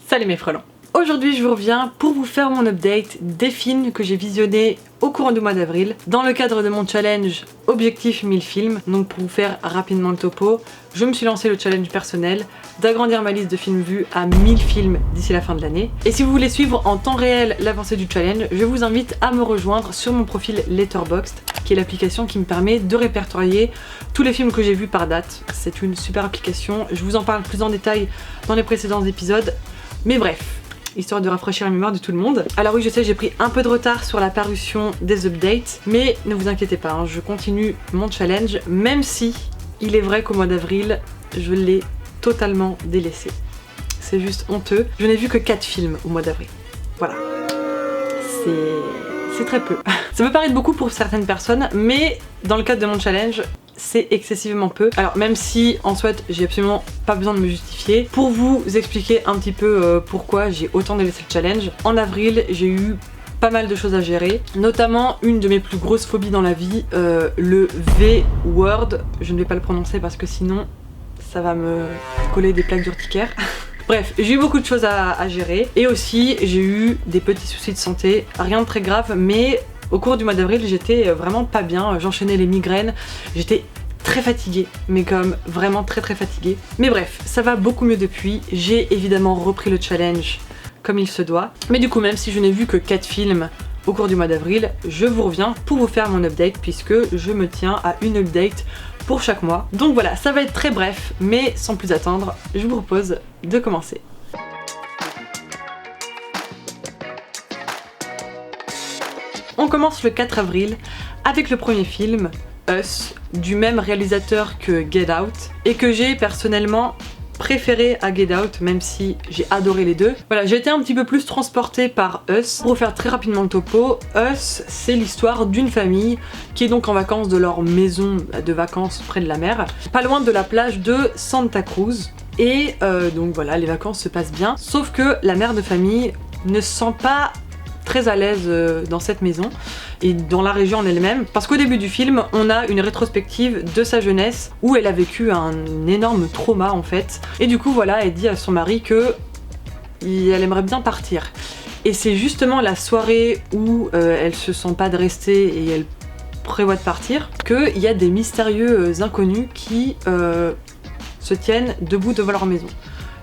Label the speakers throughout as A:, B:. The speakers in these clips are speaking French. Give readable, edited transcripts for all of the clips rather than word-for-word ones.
A: Salut mes frelons. Aujourd'hui je vous reviens pour vous faire mon update des films que j'ai visionnés au courant du mois d'avril dans le cadre de mon challenge Objectif 1000 films. Donc pour vous faire rapidement le topo, je me suis lancé le challenge personnel d'agrandir ma liste de films vus à 1000 films d'ici la fin de l'année. Et si vous voulez suivre en temps réel l'avancée du challenge, je vous invite à me rejoindre sur mon profil Letterboxd, qui est l'application qui me permet de répertorier tous les films que j'ai vus par date. C'est une super application, je vous en parle plus en détail dans les précédents épisodes. Mais bref, histoire de rafraîchir la mémoire de tout le monde. Alors oui, je sais, j'ai pris un peu de retard sur la parution des updates, mais ne vous inquiétez pas, hein, je continue mon challenge, même si il est vrai qu'au mois d'avril, je l'ai totalement délaissé. C'est juste honteux. Je n'ai vu que 4 films au mois d'avril. Voilà. C'est très peu. Ça peut paraître beaucoup pour certaines personnes, mais dans le cadre de mon challenge, c'est excessivement peu. Alors même si en soi j'ai absolument pas besoin de me justifier, pour vous expliquer un petit peu pourquoi j'ai autant délaissé le challenge, en avril j'ai eu pas mal de choses à gérer, notamment une de mes plus grosses phobies dans la vie, le V-word. Je ne vais pas le prononcer parce que sinon ça va me coller des plaques d'urticaire. Bref, j'ai eu beaucoup de choses à gérer et aussi j'ai eu des petits soucis de santé, rien de très grave, mais au cours du mois d'avril j'étais vraiment pas bien, j'enchaînais les migraines, j'étais très fatiguée, mais comme vraiment très fatiguée. Mais bref, ça va beaucoup mieux depuis, j'ai évidemment repris le challenge comme il se doit, mais du coup même si je n'ai vu que 4 films au cours du mois d'avril, je vous reviens pour vous faire mon update puisque je me tiens à une update pour chaque mois. Donc voilà, ça va être très bref, mais sans plus attendre, je vous propose de commencer. On commence le 4 avril avec le premier film, Us, du même réalisateur que Get Out, et que j'ai personnellement préféré à Get Out, même si j'ai adoré les deux. Voilà, j'ai été un petit peu plus transportée par Us. Pour faire très rapidement le topo, Us, c'est l'histoire d'une famille qui est donc en vacances de leur maison de vacances près de la mer, pas loin de la plage de Santa Cruz. Et donc voilà, les vacances se passent bien, sauf que la mère de famille ne se sent pas très à l'aise dans cette maison et dans la région en elle-même, parce qu'au début du film on a une rétrospective de sa jeunesse où elle a vécu un énorme trauma en fait, et du coup voilà, elle dit à son mari que elle aimerait bien partir, et c'est justement la soirée où elle se sent pas de rester et elle prévoit de partir qu'il y a des mystérieux inconnus qui se tiennent debout devant leur maison.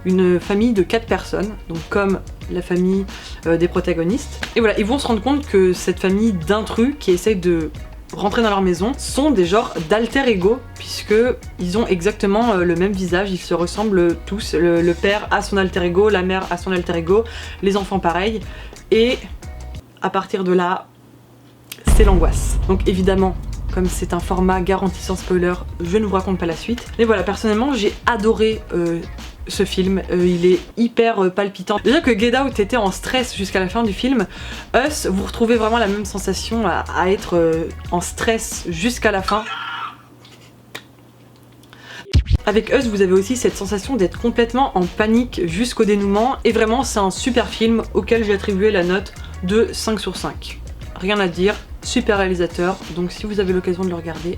A: Une famille de 4 personnes, donc comme la famille des protagonistes. Et voilà, ils vont se rendre compte que cette famille d'intrus qui essayent de rentrer dans leur maison sont des genres d'alter ego, puisque ils ont exactement le même visage, ils se ressemblent tous. Le père a son alter ego, la mère a son alter ego, les enfants pareil. Et à partir de là, c'est l'angoisse. Donc évidemment, comme c'est un format garanti sans spoiler, je ne vous raconte pas la suite. Mais voilà, personnellement, j'ai adoré ce film, il est hyper palpitant. Déjà que Get Out était en stress jusqu'à la fin du film, Us, vous retrouvez vraiment la même sensation à être en stress jusqu'à la fin. Avec Us, vous avez aussi cette sensation d'être complètement en panique jusqu'au dénouement, et vraiment c'est un super film auquel j'ai attribué la note de 5 sur 5. Rien à dire, super réalisateur, donc si vous avez l'occasion de le regarder,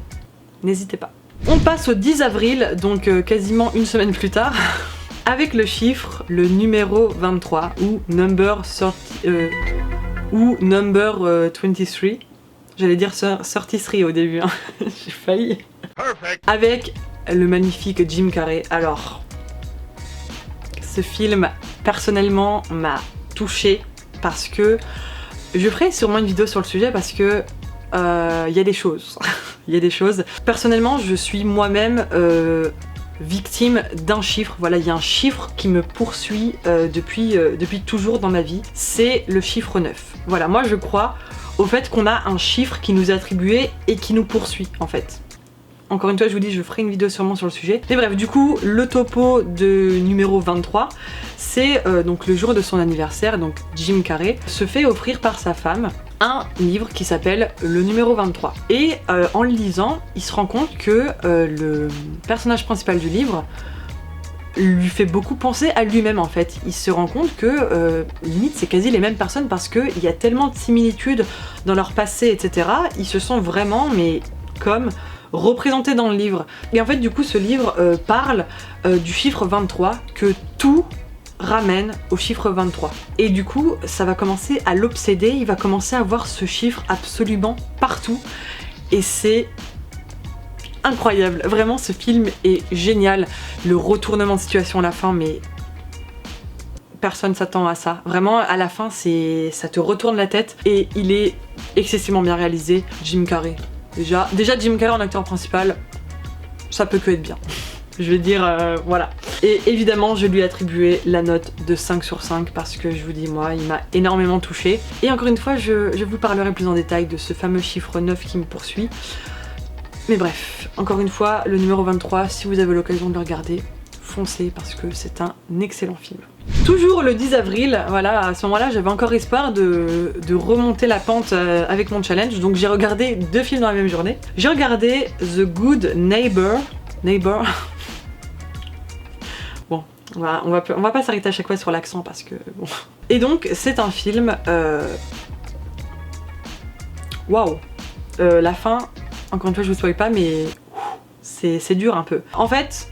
A: n'hésitez pas. On passe au 10 avril, donc quasiment une semaine plus tard, avec le chiffre, le numéro 23, ou number 23. J'allais dire 33 au début, hein. J'ai failli. Perfect. Avec le magnifique Jim Carrey. Alors, ce film, personnellement, m'a touchée parce que je ferai sûrement une vidéo sur le sujet parce que y a des choses. Il y a des choses. Personnellement, je suis moi-même victime d'un chiffre. Voilà, il y a un chiffre qui me poursuit depuis toujours dans ma vie. C'est le chiffre 9. Voilà, moi je crois au fait qu'on a un chiffre qui nous est attribué et qui nous poursuit en fait. Encore une fois, je vous dis, je ferai une vidéo sûrement sur le sujet. Mais bref, du coup, le topo de numéro 23, c'est donc le jour de son anniversaire, donc Jim Carrey se fait offrir par sa femme un livre qui s'appelle Le numéro 23. Et en le lisant, il se rend compte que le personnage principal du livre lui fait beaucoup penser à lui-même en fait. Il se rend compte que limite c'est quasi les mêmes personnes parce qu'il y a tellement de similitudes dans leur passé, etc. Ils se sont vraiment, mais comme représentés dans le livre. Et en fait du coup ce livre parle du chiffre 23, que tout ramène au chiffre 23. Et du coup, ça va commencer à l'obséder, il va commencer à voir ce chiffre absolument partout. Et c'est incroyable, vraiment ce film est génial. Le retournement de situation à la fin, mais personne s'attend à ça. Vraiment, à la fin, ça te retourne la tête et il est excessivement bien réalisé. Jim Carrey. Déjà Jim Carrey en acteur principal, ça peut que être bien. Je vais dire, voilà. Et évidemment, je lui ai attribué la note de 5 sur 5 parce que je vous dis, moi, il m'a énormément touchée. Et encore une fois, je vous parlerai plus en détail de ce fameux chiffre 9 qui me poursuit. Mais bref, encore une fois, le numéro 23, si vous avez l'occasion de le regarder, foncez parce que c'est un excellent film. Toujours le 10 avril, voilà, à ce moment-là, j'avais encore espoir de remonter la pente avec mon challenge, donc j'ai regardé 2 films dans la même journée. J'ai regardé The Good Neighbor. Bon, on va pas s'arrêter à chaque fois sur l'accent parce que bon. Et donc, c'est un film. Waouh! La fin, encore une fois, je vous spoil pas, mais c'est dur un peu. En fait,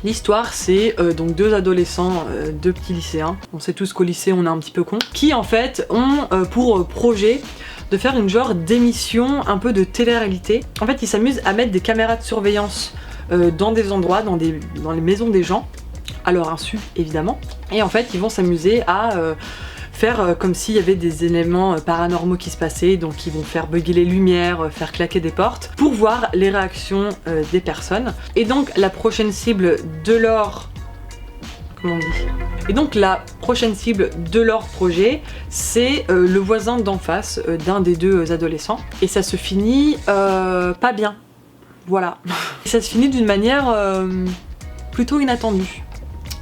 A: l'histoire, c'est donc 2 adolescents, 2 petits lycéens, on sait tous qu'au lycée on est un petit peu cons, qui en fait ont pour projet de faire une genre d'émission un peu de télé-réalité. En fait, ils s'amusent à mettre des caméras de surveillance dans des endroits, dans les maisons des gens, à leur insu évidemment. Et en fait, ils vont s'amuser à faire comme s'il y avait des éléments paranormaux qui se passaient, donc ils vont faire bugger les lumières, faire claquer des portes, pour voir les réactions des personnes. Et donc la prochaine cible de leur... comment on dit ? Et donc la prochaine cible de leur projet, c'est le voisin d'en face d'un des 2 adolescents. Et ça se finit pas bien. Voilà. Et ça se finit d'une manière plutôt inattendue.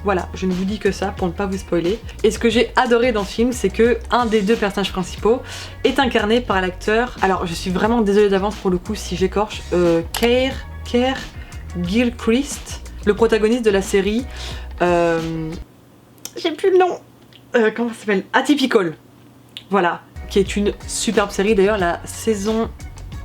A: Voilà, je ne vous dis que ça pour ne pas vous spoiler. Et ce que j'ai adoré dans ce film, c'est que un des 2 personnages principaux est incarné par l'acteur... Alors, je suis vraiment désolée d'avance pour le coup si j'écorche. Keir Gilchrist, le protagoniste de la série... j'ai plus le nom. Comment ça s'appelle ? Atypical. Voilà, qui est une superbe série. D'ailleurs, la saison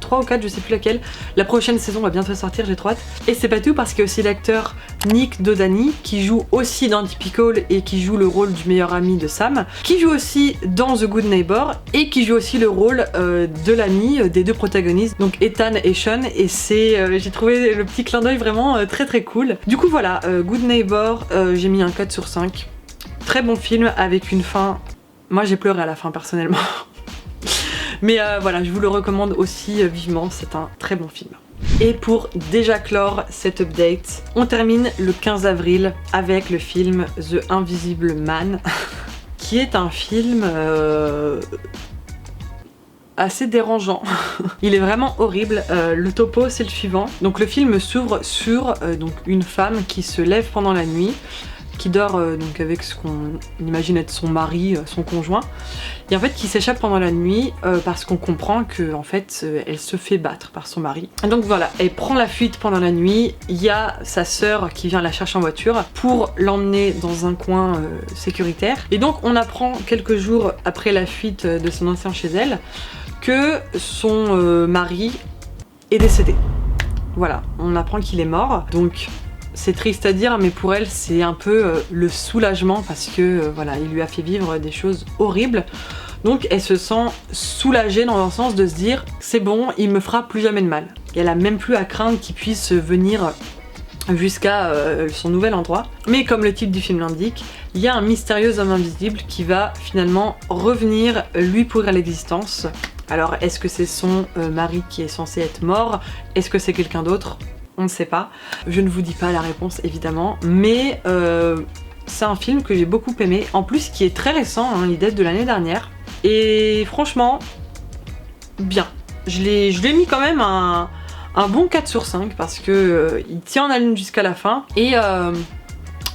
A: 3 ou 4, je sais plus laquelle. La prochaine saison va bientôt sortir, j'ai trop hâte. Et c'est pas tout parce qu'il y a aussi l'acteur Nick Dodani qui joue aussi dans Typical et qui joue le rôle du meilleur ami de Sam, qui joue aussi dans The Good Neighbor et qui joue aussi le rôle de l'ami des 2 protagonistes, donc Ethan et Sean. Et c'est, j'ai trouvé le petit clin d'œil vraiment très très cool. Du coup voilà, Good Neighbor, j'ai mis un 4 sur 5. Très bon film avec une fin... Moi j'ai pleuré à la fin personnellement. Mais voilà, je vous le recommande aussi vivement, c'est un très bon film. Et pour déjà clore cet update, on termine le 15 avril avec le film The Invisible Man, qui est un film assez dérangeant. Il est vraiment horrible. Le topo, c'est le suivant. Donc le film s'ouvre sur donc une femme qui se lève pendant la nuit, qui dort donc avec ce qu'on imagine être son mari, son conjoint, et en fait qui s'échappe pendant la nuit parce qu'on comprend que en fait elle se fait battre par son mari. Et donc voilà, elle prend la fuite pendant la nuit, il y a sa sœur qui vient la chercher en voiture pour l'emmener dans un coin sécuritaire, et donc on apprend quelques jours après la fuite de son ancien chez elle que son mari est décédé. Voilà, on apprend qu'il est mort, donc c'est triste à dire, mais pour elle c'est un peu le soulagement parce que voilà, il lui a fait vivre des choses horribles. Donc elle se sent soulagée dans le sens de se dire c'est bon, il me fera plus jamais de mal. Et elle a même plus à craindre qu'il puisse venir jusqu'à son nouvel endroit. Mais comme le titre du film l'indique, il y a un mystérieux homme invisible qui va finalement revenir lui pourrir l'existence. Alors est-ce que c'est son mari qui est censé être mort? Est-ce que c'est quelqu'un d'autre? On ne sait pas. Je ne vous dis pas la réponse évidemment, mais c'est un film que j'ai beaucoup aimé, en plus qui est très récent, hein, il date de l'année dernière, et franchement, bien. Je l'ai mis quand même un bon 4 sur 5 parce que il tient en haleine jusqu'à la fin, et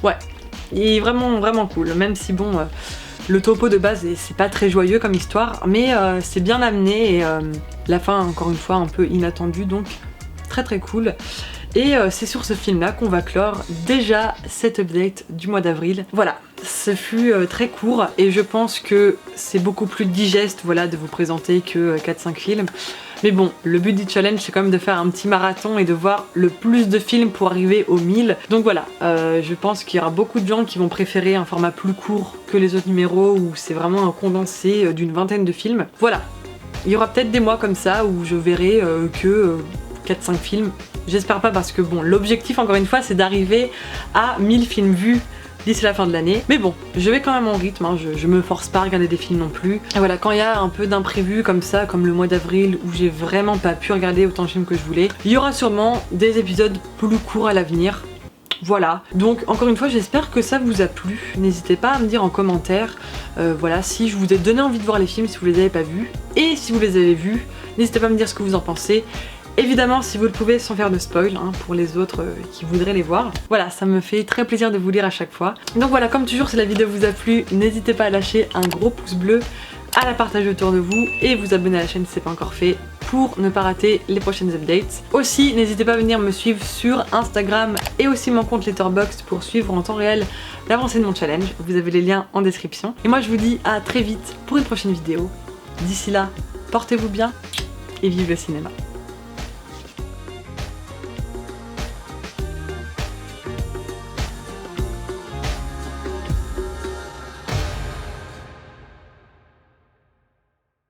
A: ouais, il est vraiment vraiment cool, même si bon, le topo de base c'est pas très joyeux comme histoire, mais c'est bien amené, et la fin encore une fois un peu inattendue, donc très très cool. Et c'est sur ce film là qu'on va clore déjà cet update du mois d'avril. Voilà, ce fut très court et je pense que c'est beaucoup plus digeste, voilà, de vous présenter que 4-5 films. Mais bon, le but du challenge c'est quand même de faire un petit marathon et de voir le plus de films pour arriver aux 1000. Donc voilà, je pense qu'il y aura beaucoup de gens qui vont préférer un format plus court que les autres numéros où c'est vraiment un condensé d'une vingtaine de films. Voilà, il y aura peut-être des mois comme ça où je verrai que 4-5 films. J'espère pas parce que bon, l'objectif encore une fois c'est d'arriver à 1000 films vus d'ici la fin de l'année. Mais bon, je vais quand même en rythme, hein. Je me force pas à regarder des films non plus. Et voilà, quand il y a un peu d'imprévu comme ça, comme le mois d'avril où j'ai vraiment pas pu regarder autant de films que je voulais, il y aura sûrement des épisodes plus courts à l'avenir. Voilà, donc encore une fois j'espère que ça vous a plu. N'hésitez pas à me dire en commentaire voilà, si je vous ai donné envie de voir les films, si vous les avez pas vus. Et si vous les avez vus, n'hésitez pas à me dire ce que vous en pensez. Évidemment si vous le pouvez sans faire de spoil hein, pour les autres qui voudraient les voir. Voilà, ça me fait très plaisir de vous lire à chaque fois. Donc voilà, comme toujours si la vidéo vous a plu, n'hésitez pas à lâcher un gros pouce bleu, à la partager autour de vous et vous abonner à la chaîne si c'est pas encore fait pour ne pas rater les prochaines updates. Aussi, n'hésitez pas à venir me suivre sur Instagram et aussi mon compte Letterboxd pour suivre en temps réel l'avancée de mon challenge. Vous avez les liens en description. Et moi je vous dis à très vite pour une prochaine vidéo. D'ici là, portez-vous bien et vive le cinéma.